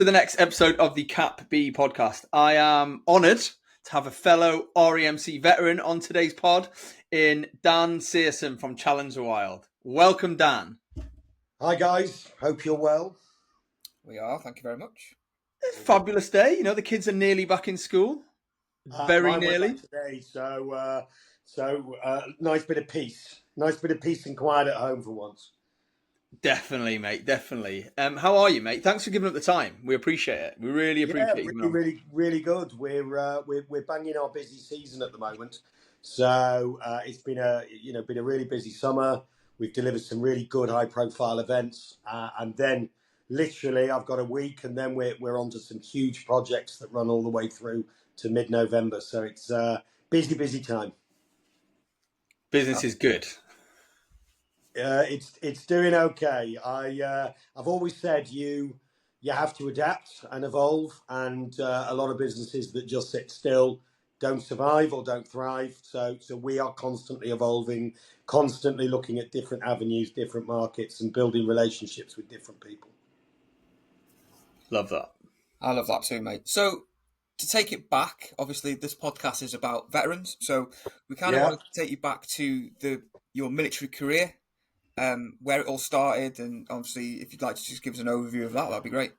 to the next episode of the CAPB podcast. I am honoured to have a fellow RAMC veteran on today's pod in Dan Searson from Challenger Wild. Welcome, Dan. Hi, guys. Hope you're well. We are. Thank you very much. It's a fabulous day. You know, the kids are nearly back in school. Very nearly. Today, so nice bit of peace. Nice bit of peace and quiet at home for once. Definitely, mate. Definitely. How are you, mate? Thanks for giving up the time. We appreciate it. We really appreciate it. Really good. We're banging our busy season at the moment. So it's been a really busy summer. We've delivered some really good high profile events, and then literally I've got a week, and then we're on to some huge projects that run all the way through to mid-November. So it's busy time. Business is good. It's doing okay. I've always said you have to adapt and evolve, and a lot of businesses that just sit still don't survive or don't thrive. So we are constantly evolving, constantly looking at different avenues, different markets, and building relationships with different people. Love that. I love that too, mate. So to take it back, obviously this podcast is about veterans. So we kind of want to take you back to your military career. Where it all started, and obviously if you'd like to just give us an overview of that'd be great.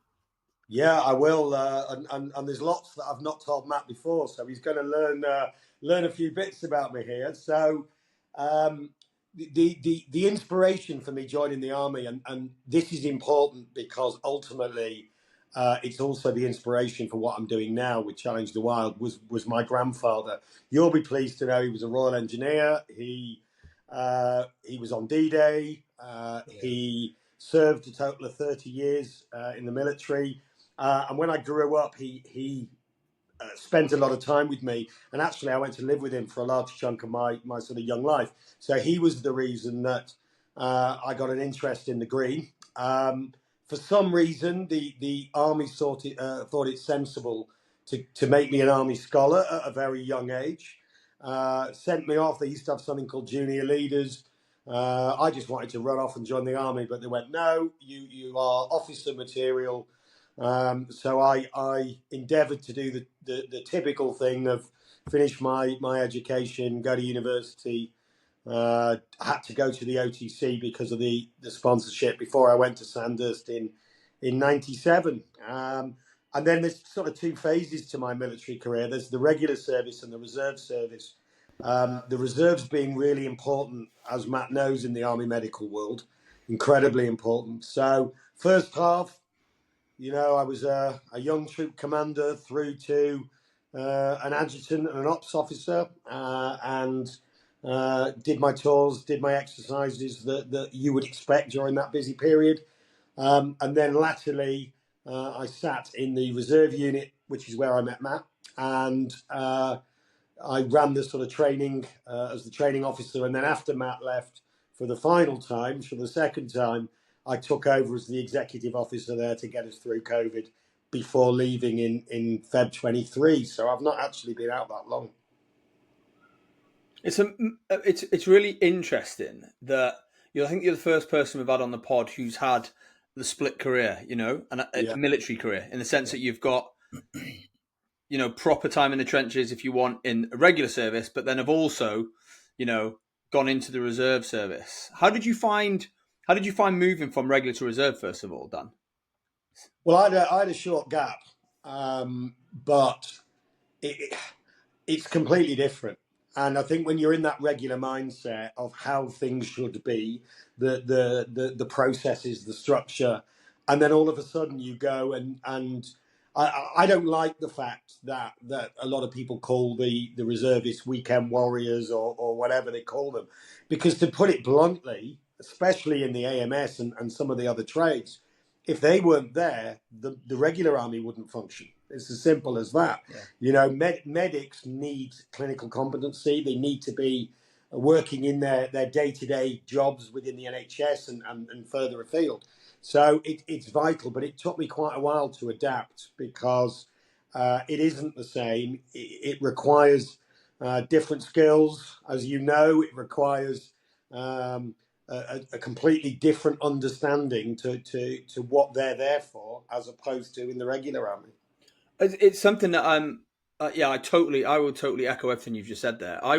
Yeah, I will, and there's lots that I've not told Matt before, so he's going to learn a few bits about me here. So the inspiration for me joining the army, and this is important because ultimately it's also the inspiration for what I'm doing now with Challenge the Wild, was my grandfather. You'll be pleased to know he was a Royal Engineer. He was on D-Day. He served a total of 30 years in the military. And when I grew up, he spent a lot of time with me. And actually, I went to live with him for a large chunk of my sort of young life. So he was the reason that I got an interest in the green. For some reason, the Army thought it sensible to make me an Army scholar at a very young age. Sent me off. They used to have something called junior leaders. I just wanted to run off and join the army, but they went, no, you are officer material. So I endeavoured to do the typical thing of finish my education, go to university. Had to go to the OTC because of the sponsorship before I went to Sandhurst in 97. And then there's sort of two phases to my military career. There's the regular service and the reserve service. The reserves being really important, as Matt knows, in the Army medical world, incredibly important. So first half, I was a young troop commander through to an adjutant and an ops officer, and did my tours, did my exercises that you would expect during that busy period. And then latterly, I sat in the reserve unit, which is where I met Matt, and I ran the sort of training as the training officer. And then after Matt left for the final time, for the second time, I took over as the executive officer there to get us through COVID before leaving in Feb 23. So I've not actually been out that long. It's really interesting that I think you're the first person we've had on the pod who's had the split career, and a military career, in the sense that you've got, proper time in the trenches if you want in a regular service, but then have also, gone into the reserve service. How did you find moving from regular to reserve, first of all, Dan? Well, I had a short gap, but it's completely different. And I think when you're in that regular mindset of how things should be, the processes, the structure, and then all of a sudden you go and I don't like the fact that a lot of people call the reservists weekend warriors or whatever they call them, because to put it bluntly, especially in the AMS and some of the other trades, if they weren't there, the regular army wouldn't function. It's as simple as that. Yeah. Medics need clinical competency. They need to be working in their day-to-day jobs within the NHS and further afield. So it's vital, but it took me quite a while to adapt because it isn't the same. It requires different skills. As you know, it requires a completely different understanding to what they're there for, as opposed to in the regular army. It's something that I will totally echo everything you've just said there. I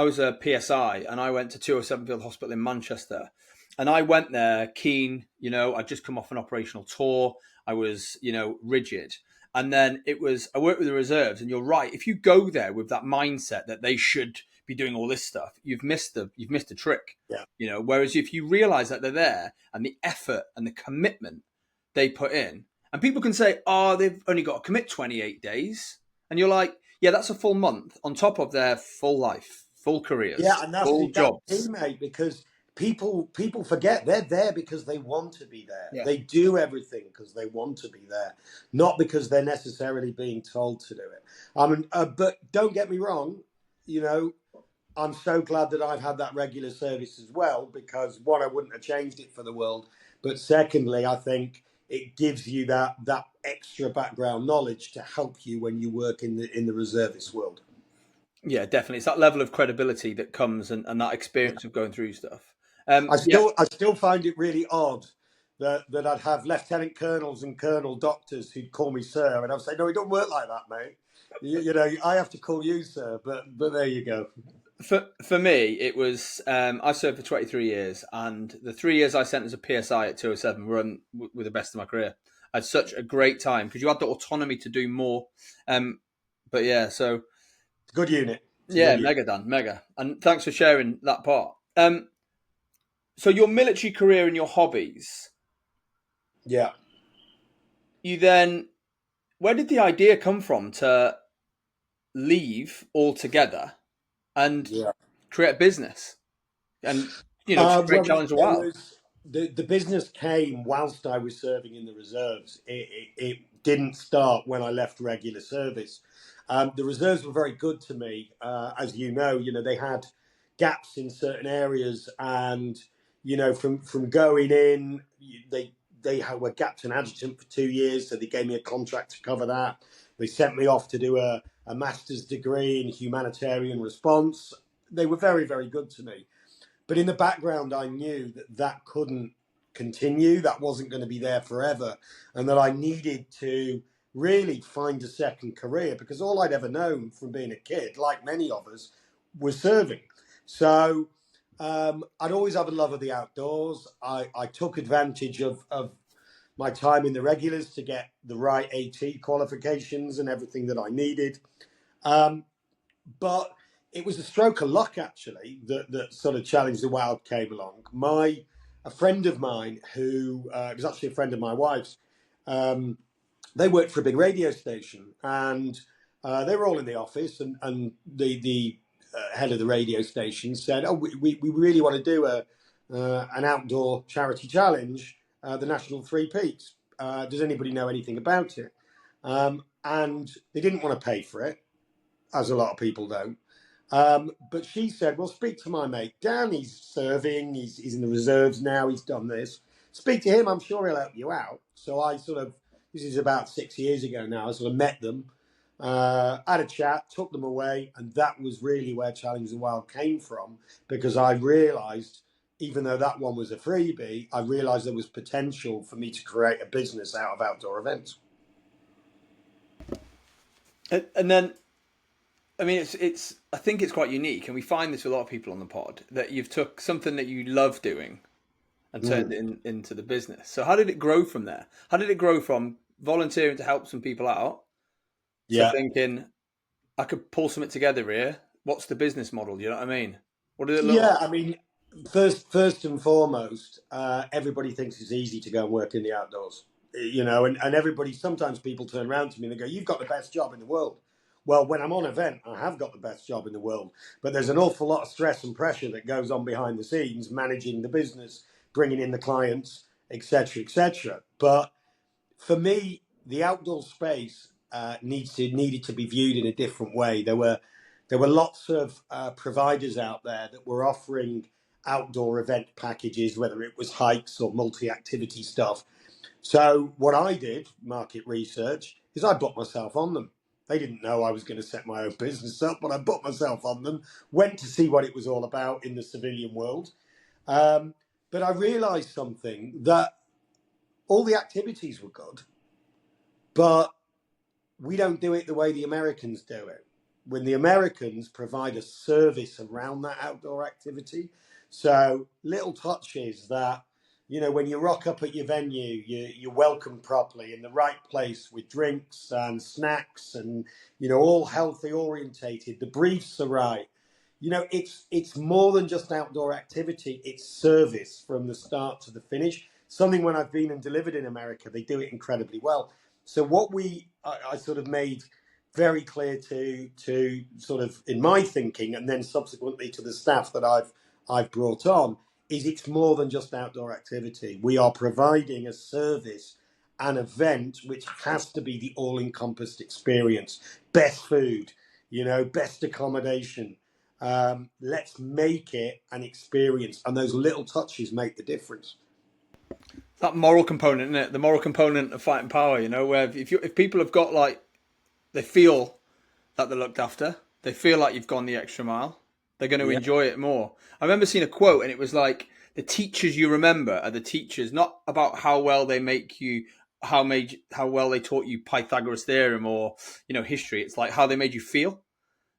was a PSI, and I went to 207 Field Hospital in Manchester, and I went there keen, I'd just come off an operational tour. I was, rigid. And then I worked with the reserves, and you're right. If you go there with that mindset that they should be doing all this stuff, you've missed a trick. Yeah. Whereas if you realize that they're there and the effort and the commitment they put in, and people can say, oh, they've only got to commit 28 days. And you're like, yeah, that's a full month on top of their full life, full careers, yeah, and full jobs. Key, mate, because people forget they're there because they want to be there. Yeah. They do everything because they want to be there, not because they're necessarily being told to do it. But don't get me wrong, I'm so glad that I've had that regular service as well, because one, I wouldn't have changed it for the world, but secondly, I think it gives you that extra background knowledge to help you when you work in the reservist world. Yeah, definitely. It's that level of credibility that comes and that experience of going through stuff. I still find it really odd that I'd have lieutenant colonels and colonel doctors who'd call me sir, and I'd say, no, it don't work like that, mate. I have to call you sir, but there you go. For me, it was I served for 23 years, and the 3 years I spent as a PSI at 207 were the best of my career. I had such a great time because you had the autonomy to do more. But yeah, so good unit. Mega, Dan, mega, and thanks for sharing that part. So your military career and your hobbies. Yeah. You then, where did the idea come from to leave altogether and create a business? And great challenge a while. The business came whilst I was serving in the reserves. It didn't start when I left regular service. The reserves were very good to me, as you know. They had gaps in certain areas, and from going in, they were captain adjutant for 2 years, so they gave me a contract to cover that. They sent me off to do a master's degree in humanitarian response. They were very, very good to me. But in the background, I knew that couldn't continue. That wasn't going to be there forever. And that I needed to really find a second career, because all I'd ever known from being a kid, like many of us, was serving. So I'd always have a love of the outdoors. I took advantage of my time in the regulars to get the right AT qualifications and everything that I needed. But it was a stroke of luck, actually, that sort of Challenge the Wild came along. A friend of mine who was actually a friend of my wife's, they worked for a big radio station, and they were all in the office, and the head of the radio station said, oh, we really want to do an outdoor charity challenge, the National Three Peaks. Does anybody know anything about it? And they didn't want to pay for it, as a lot of people don't. But she said, well, speak to my mate Dan. He's serving. He's in the reserves now. He's done this. Speak to him. I'm sure he'll help you out. So I this is about 6 years ago now, I sort of met them, had a chat, took them away. And that was really where Challenge the Wild came from, because I realised, even though that one was a freebie, I realised there was potential for me to create a business out of outdoor events. And then, I mean, I think it's quite unique, and we find this with a lot of people on the pod, that you've took something that you love doing and turned it into the business. So how did it grow from there? How did it grow from volunteering to help some people out to thinking, I could pull something together here? What's the business model? You know what I mean? What did it look like? I mean, first and foremost, everybody thinks it's easy to go and work in the outdoors, and everybody, sometimes people turn around to me and they go, you've got the best job in the world. Well, when I'm on event, I have got the best job in the world, but there's an awful lot of stress and pressure that goes on behind the scenes, managing the business, bringing in the clients, etc., etc. But for me, the outdoor space needed to be viewed in a different way. There were lots of providers out there that were offering outdoor event packages, whether it was hikes or multi-activity stuff. So what I did, market research, is I booked myself on them. They didn't know I was going to set my own business up, but I booked myself on them, went to see what it was all about in the civilian world, But I realised something, that all the activities were good, but we don't do it the way the Americans do it. When the Americans provide a service around that outdoor activity, so little touches that, you know, when you rock up at your venue, you're welcomed properly in the right place with drinks and snacks and, you know, all healthy orientated. The briefs are right. You know, it's more than just outdoor activity. It's service from the start to the finish. Something when I've been and delivered in America, they do it incredibly well. So what I sort of made very clear to sort of in my thinking, and then subsequently to the staff that I've brought on, is it's more than just outdoor activity. We are providing a service, an event which has to be the all-encompassed experience. Best food, you know, best accommodation. Let's make it an experience, and those little touches make the difference. That moral component, isn't it? The moral component of fighting power, you know, where if people have got like, they feel that they're looked after, they feel like you've gone the extra mile, they're going to enjoy it more. I remember seeing a quote, and it was like, the teachers you remember are the teachers, not about how well they make you, how well they taught you Pythagoras theorem or, you know, history. It's like how they made you feel.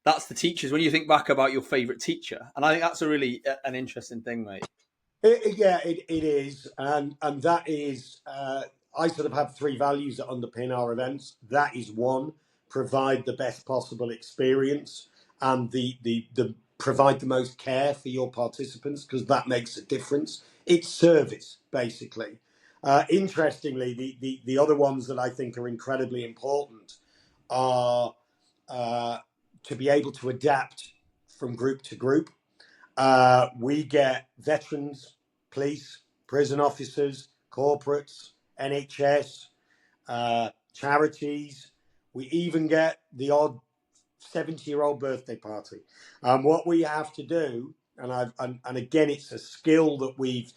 That's the teachers. When you think back about your favorite teacher, and I think that's a really an interesting thing, mate. It is, and that is. I sort of have three values that underpin our events. That is one: provide the best possible experience, and the provide the most care for your participants, because that makes a difference. It's service, basically. Interestingly, the other ones that I think are incredibly important are to be able to adapt from group to group. We get veterans, police, prison officers, corporates, NHS, charities. We even get the odd 70-year-old birthday party. What we have to do, and again, it's a skill that we've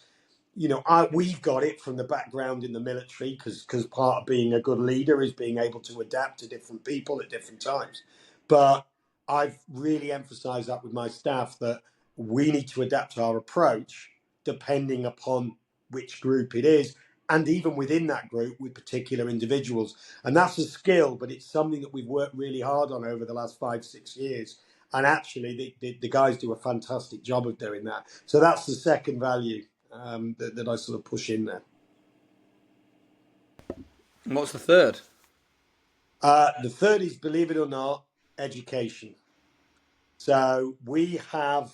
got it from the background in the military, because part of being a good leader is being able to adapt to different people at different times. But I've really emphasized that with my staff, that we need to adapt our approach depending upon which group it is, and even within that group with particular individuals. And that's a skill, but it's something that we've worked really hard on over the last 5-6 years. And actually, the guys do a fantastic job of doing that. So that's the second value that I sort of push in there. And what's the third? The third is, believe it or not, education. So we have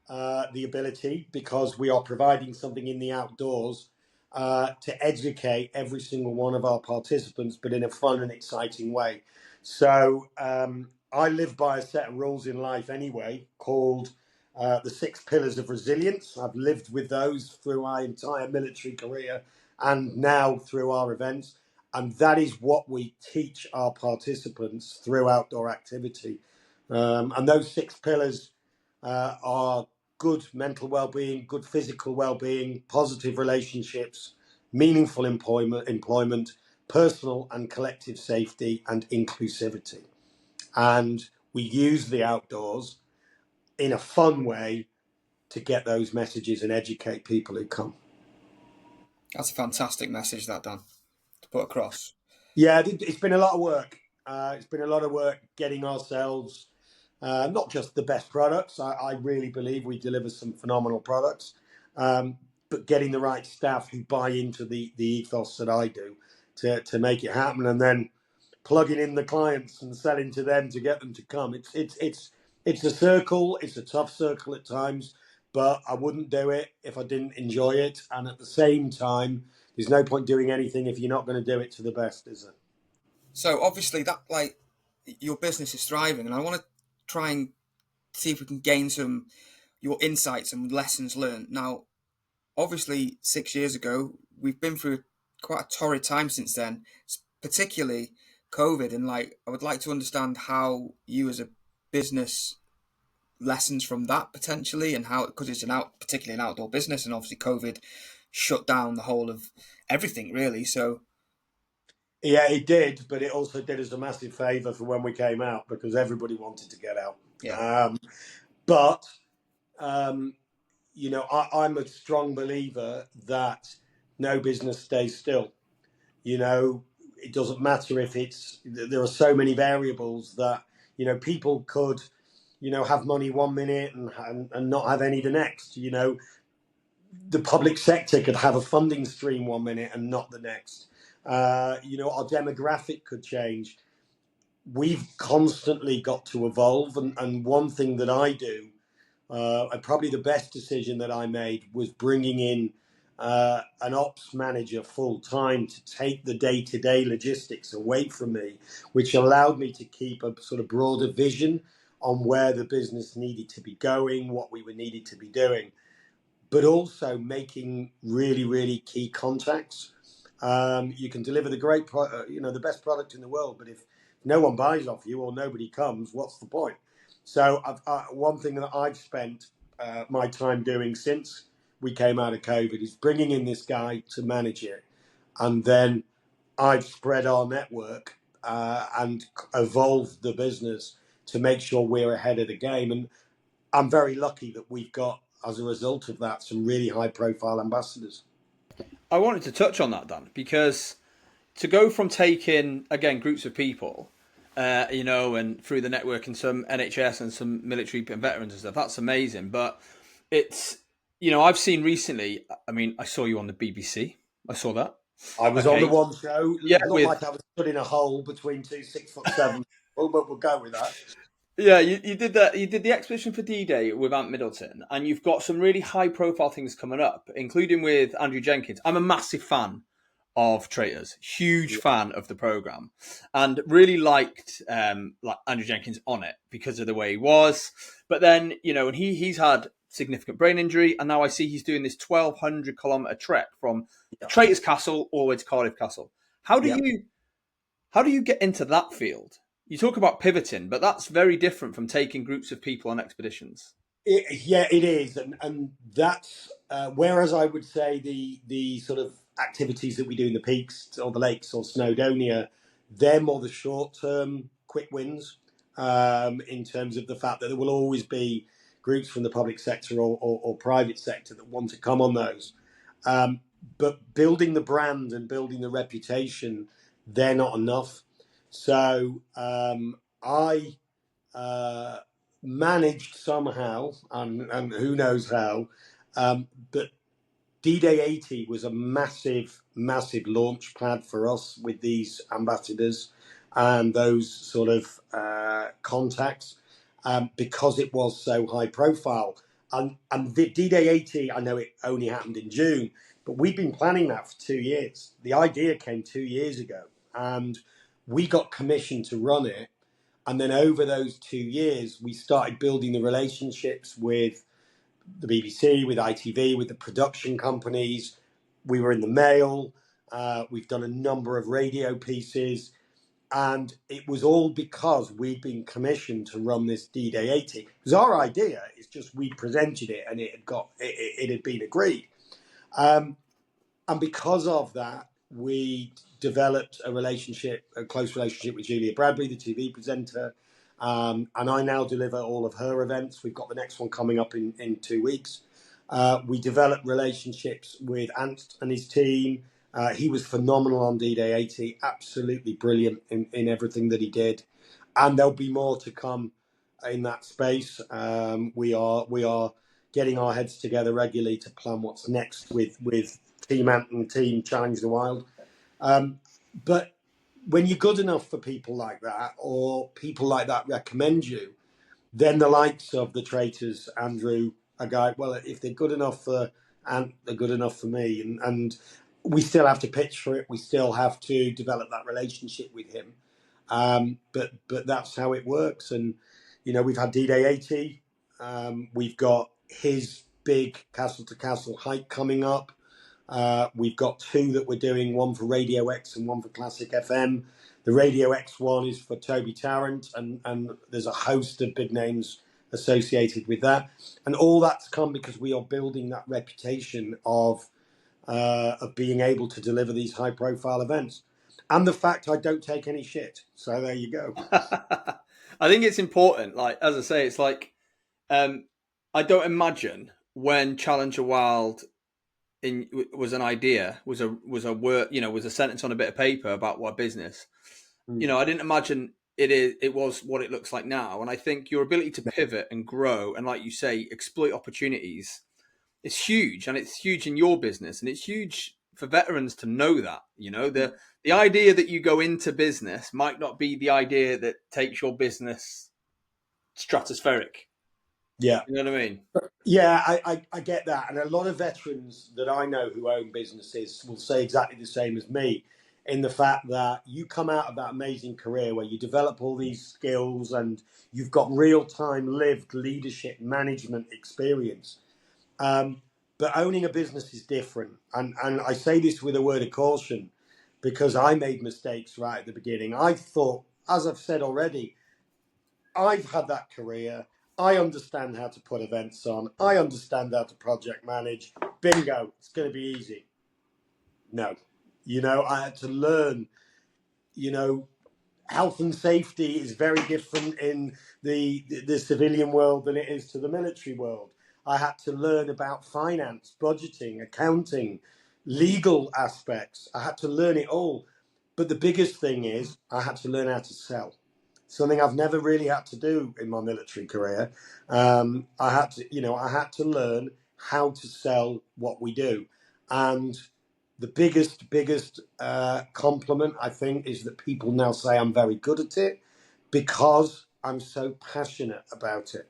the ability, because we are providing something in the outdoors, to educate every single one of our participants, but in a fun and exciting way. So I live by a set of rules in life anyway, called the 6 pillars of resilience. I've lived with those through my entire military career and now through our events. And that is what we teach our participants through outdoor activity. And those 6 pillars are good mental well-being, good physical well-being, positive relationships, meaningful employment, personal and collective safety, and inclusivity. And we use the outdoors in a fun way to get those messages and educate people who come. That's a fantastic message, that, Dan, to put across. Yeah, it's been a lot of work. It's been a lot of work getting ourselves not just the best products. I really believe we deliver some phenomenal products, but getting the right staff who buy into the ethos that I do to make it happen, and then plugging in the clients and selling to them to get them to come. It's a circle. It's a tough circle at times, but I wouldn't do it if I didn't enjoy it. And at the same time, there's no point doing anything if you're not going to do it to the best, is there? So obviously that, like, your business is thriving, and I want to try and see if we can gain some your insights and lessons learned. Now, obviously 6 years ago, we've been through quite a torrid time since then, particularly COVID. And like, I would like to understand how you as a business lessons from that potentially, and how, because it's particularly an outdoor business, and obviously COVID shut down the whole of everything really. So yeah, it did, but it also did us a massive favour for when we came out, because everybody wanted to get out. Yeah. But I'm a strong believer that no business stays still. It doesn't matter if there are so many variables that, people could, have money 1 minute and not have any the next. The public sector could have a funding stream 1 minute and not the next. Our demographic could change. We've constantly got to evolve. And one thing that I do, and probably the best decision that I made, was bringing in an ops manager full time to take the day-to-day logistics away from me, which allowed me to keep a sort of broader vision on where the business needed to be going, what we were needed to be doing, but also making really, really key contacts. You can deliver the best product in the world, but if no one buys off you or nobody comes, what's the point? So one thing that I've spent my time doing since we came out of COVID is bringing in this guy to manage it. And then I've spread our network and evolved the business to make sure we're ahead of the game. And I'm very lucky that we've got, as a result of that, some really high-profile ambassadors. I wanted to touch on that, Dan, because to go from taking, again, groups of people, and through the network and some NHS and some military and veterans and stuff, that's amazing. But it's, I've seen recently, I saw you on the BBC. I saw that. I was on the one show. Yeah, it looked like I was stood in a hole between two 6'7" people, but we'll go with that. Yeah, you did that. You did the Expedition for D-Day with Ant Middleton, and you've got some really high-profile things coming up, including with Andrew Jenkins. I'm a massive fan of Traitors, huge fan of the program, and really liked Andrew Jenkins on it because of the way he was. But then, and he's had significant brain injury, and now I see he's doing this 1,200-kilometer trek from Traitors Castle all the way to Cardiff Castle. How do you get into that field? You talk about pivoting, but that's very different from taking groups of people on expeditions. It is, and that's whereas I would say the sort of activities that we do in the peaks or the lakes or Snowdonia, they're more the short-term quick wins, in terms of the fact that there will always be groups from the public sector or private sector that want to come on those. But building the brand and building the reputation, they're not enough. So I managed somehow, and who knows how, but D-Day 80 was a massive, massive launch pad for us with these ambassadors and those sort of contacts, because it was so high profile. And the D-Day 80, I know it only happened in June, but we've been planning that for 2 years. The idea came 2 years ago, and we got commissioned to run it. And then over those 2 years, we started building the relationships with the BBC, with ITV, with the production companies. We were in the Mail. We've done a number of radio pieces. And it was all because we'd been commissioned to run this D-Day 80. It was our idea. It's just we presented it and it had been agreed. And because of that, we developed a close relationship with Julia Bradbury, the TV presenter. And I now deliver all of her events. We've got the next one coming up in 2 weeks. We developed relationships with Ant and his team. He was phenomenal on D-Day 80, absolutely brilliant in everything that he did. And there'll be more to come in that space. We are getting our heads together regularly to plan what's next with Team Ant and Team Challenge the Wild. But when you're good enough for people like that, or people like that recommend you, then the likes of the Traitors, Andrew, a guy, well, if they're good enough for Ant, they're good enough for me. And we still have to pitch for it. We still have to develop that relationship with him. But that's how it works. And, we've had D-Day 80. We've got his big Castle to Castle hike coming up. We've got 2 that we're doing, one for Radio X and one for Classic FM. The Radio X one is for Toby Tarrant, and there's a host of big names associated with that. And all that's come because we are building that reputation of being able to deliver these high-profile events. And the fact I don't take any shit. So there you go. I think it's important. Like, as I say, it's like, I don't imagine when Challenger Wild was an idea, was a word, was a sentence on a bit of paper about what business. I didn't imagine it was what it looks like now. And I think your ability to pivot and grow and, like you say, exploit opportunities is huge. And it's huge in your business, and it's huge for veterans to know that. The idea that you go into business might not be the idea that takes your business stratospheric. Yeah. You know what I mean? Yeah, I get that. And a lot of veterans that I know who own businesses will say exactly the same as me, in the fact that you come out of that amazing career where you develop all these skills and you've got real-time lived leadership management experience. But owning a business is different. And I say this with a word of caution because I made mistakes right at the beginning. I thought, as I've said already, I've had that career. I understand how to put events on. I understand how to project manage. Bingo, it's going to be easy. No. I had to learn, health and safety is very different in the civilian world than it is to the military world. I had to learn about finance, budgeting, accounting, legal aspects. I had to learn it all. But the biggest thing is I had to learn how to sell. Something I've never really had to do in my military career. I had to learn how to sell what we do. And the biggest compliment, I think, is that people now say I'm very good at it because I'm so passionate about it.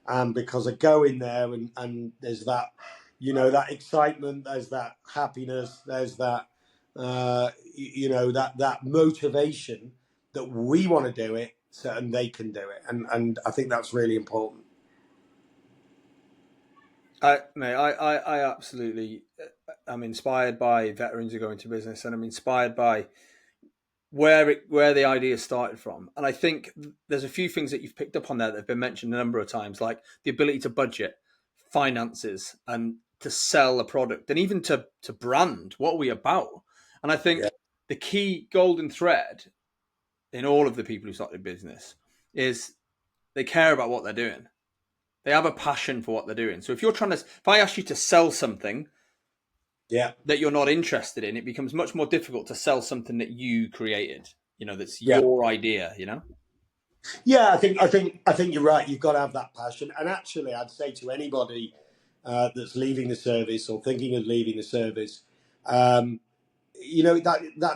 And because I go in there and there's that, that excitement, there's that happiness, there's that, that motivation that we want to do it and they can do it. And I think that's really important. I absolutely, I'm inspired by veterans who go into business, and I'm inspired by where the idea started from. And I think there's a few things that you've picked up on there that have been mentioned a number of times, like the ability to budget, finances, and to sell a product, and even to brand. What are we about? And I think the key golden thread in all of the people who started business is they care about what they're doing. They have a passion for what they're doing. So if I ask you to sell something that you're not interested in, it becomes much more difficult to sell something that you created, that's your idea, Yeah, I think you're right. You've got to have that passion. And actually, I'd say to anybody that's leaving the service or thinking of leaving the service, that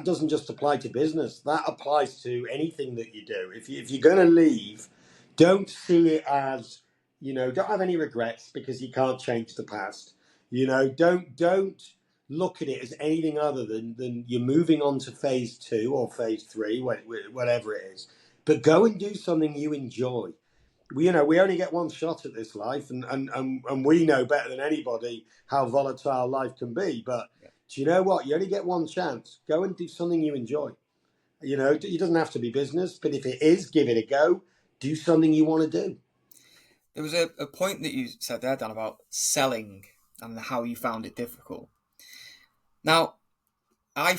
doesn't just apply to business. That applies to anything that you do. If you're going to leave, don't see it as, don't have any regrets because you can't change the past. Don't look at it as anything other than you're moving on to phase 2 or phase 3, whatever it is. But go and do something you enjoy. We only get one shot at this life, and we know better than anybody how volatile life can be. But do you know what? You only get one chance. Go and do something you enjoy. It doesn't have to be business, but if it is, give it a go. Do something you want to do. There was a point that you said there, Dan, about selling and how you found it difficult. Now, I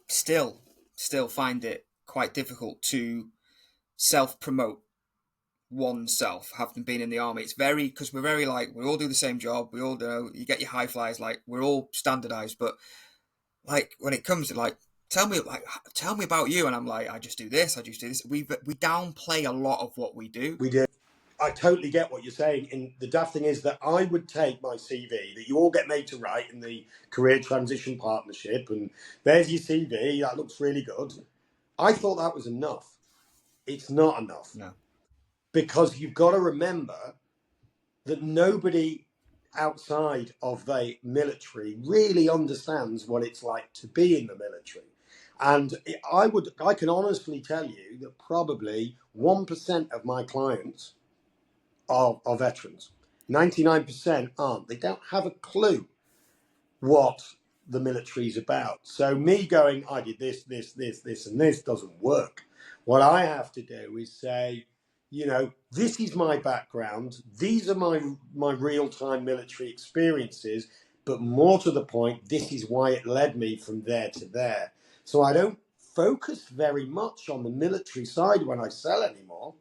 still find it quite difficult to self-promote oneself, having been in the army. It's because we're very we all do the same job. We all do. You get your high flyers, we're all standardized. But when it comes to tell me about you, and I'm I just do this. We downplay a lot of what we do. We do. I totally get what you're saying. And the daft thing is that I would take my CV that you all get made to write in the Career Transition Partnership, and there's your CV. That looks really good. I thought that was enough. It's not enough. No. Because you've got to remember that nobody outside of the military really understands what it's like to be in the military. And I can honestly tell you that probably 1% of my clients are veterans. 99% aren't. They don't have a clue what the military is about. So me going, I did this, and this doesn't work. What I have to do is say, this is my background. These are my real-time military experiences. But more to the point, this is why it led me from there to there. So I don't focus very much on the military side when I sell anymore.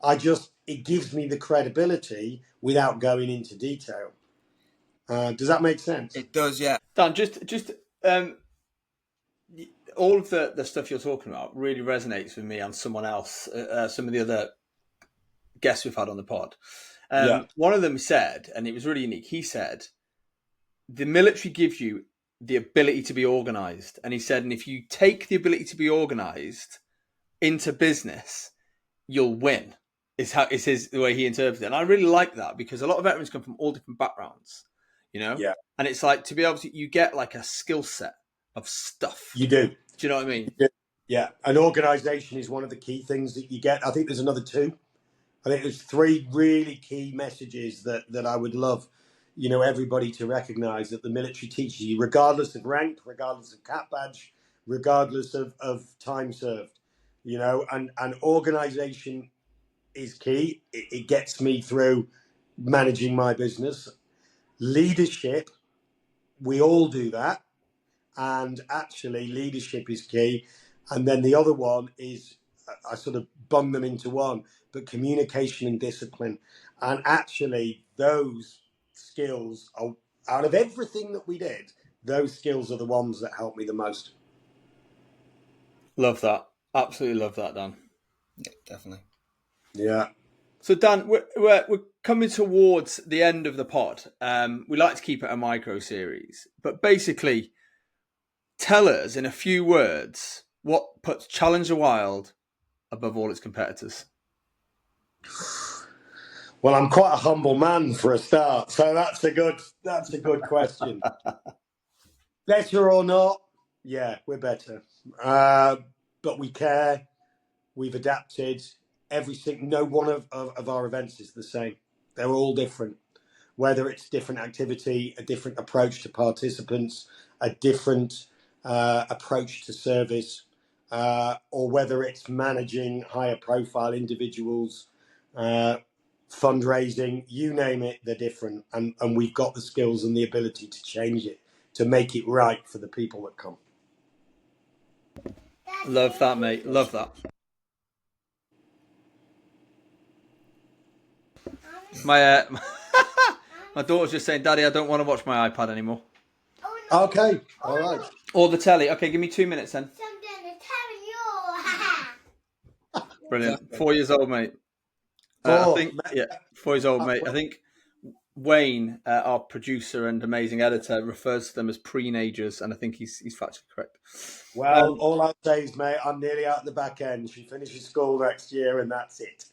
it gives me the credibility without going into detail. Does that make sense? It does, yeah. Dan, just all of the stuff you're talking about really resonates with me and someone else, some of the other guests we've had on the pod. One of them said, and it was really unique, he said, the military gives you the ability to be organized. And he said, and if you take the ability to be organized into business, you'll win, is the way he interpreted it. And I really like that, because a lot of veterans come from all different backgrounds, you know? Yeah. And it's like, to be able to, you get like a skill set of stuff. You do. Do you know what I mean? Yeah. An organization is one of the key things that you get. I think there's another two. I think there's three really key messages that I would love, everybody to recognize that the military teaches you, regardless of rank, regardless of cap badge, regardless of time served, and organization is key. It gets me through managing my business. Leadership, we all do that. And actually leadership is key. And then the other one is, I sort of bung them into one, but communication and discipline. And actually those skills are, out of everything that we did, those skills are the ones that help me the most. Love that. Absolutely love that, Dan. Yeah, definitely. Yeah. So Dan, we're coming towards the end of the pod. We like to keep it a micro series, but basically tell us in a few words what puts Challenge the Wild above all its competitors. Well, I'm quite a humble man for a start, so that's a good question. Better or not? Yeah, we're better. But we care. We've adapted. No one of our events is the same. They're all different. Whether it's different activity, a different approach to participants, a different approach to service, or whether it's managing higher profile individuals, fundraising, you name it, they're different. And we've got the skills and the ability to change it, to make it right for the people that come. Love that, mate. Love that. My daughter's just saying, Daddy, I don't want to watch my iPad anymore. Okay, all right. Or the telly. Okay, give me 2 minutes then. Brilliant. 4 years old, mate. I think, 4 years old, mate. I think Wayne, our producer and amazing editor, refers to them as pre-nagers, and I think he's factually correct. Well, all I'll say is, mate, I'm nearly out the back end. She finishes school next year, and that's it.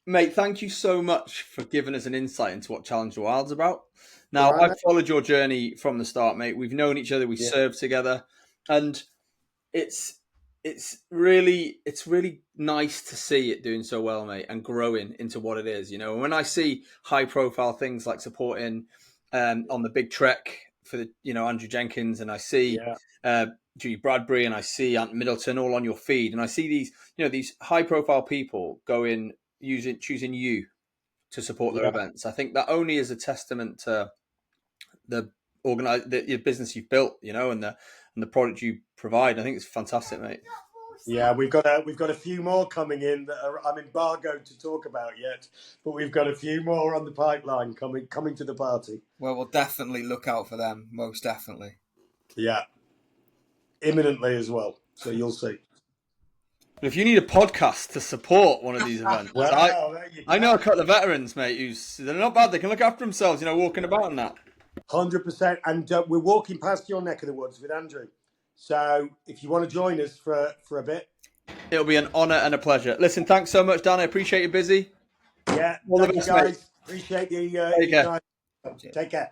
Mate, thank you so much for giving us an insight into what Challenge the Wild's about. Now, I've followed your journey from the start, mate. We've known each other, we served together, and it's really nice to see it doing so well, mate, and growing into what it is. And when I see high profile things like supporting on the big trek for the Andrew Jenkins, and I see Judy Bradbury, and I see Ant Middleton all on your feed, and I see these these high profile people choosing you to support their events. I think that only is a testament to the business you've built, and the product you provide. I think it's fantastic, mate. Yeah, we've got a few more coming in that I'm embargoed to talk about yet, but we've got a few more on the pipeline coming to the party. Well, we'll definitely look out for them, most definitely. Yeah, imminently as well. So you'll see. But if you need a podcast to support one of these events, I know a couple of veterans, mate, they're not bad. They can look after themselves, walking about and that. 100%. And we're walking past your neck of the woods with Andrew. So if you want to join us for a bit. It'll be an honour and a pleasure. Listen, thanks so much, Dan. I appreciate you busy. Yeah. All the best, guys. Mate. Appreciate you. Take care. Take care.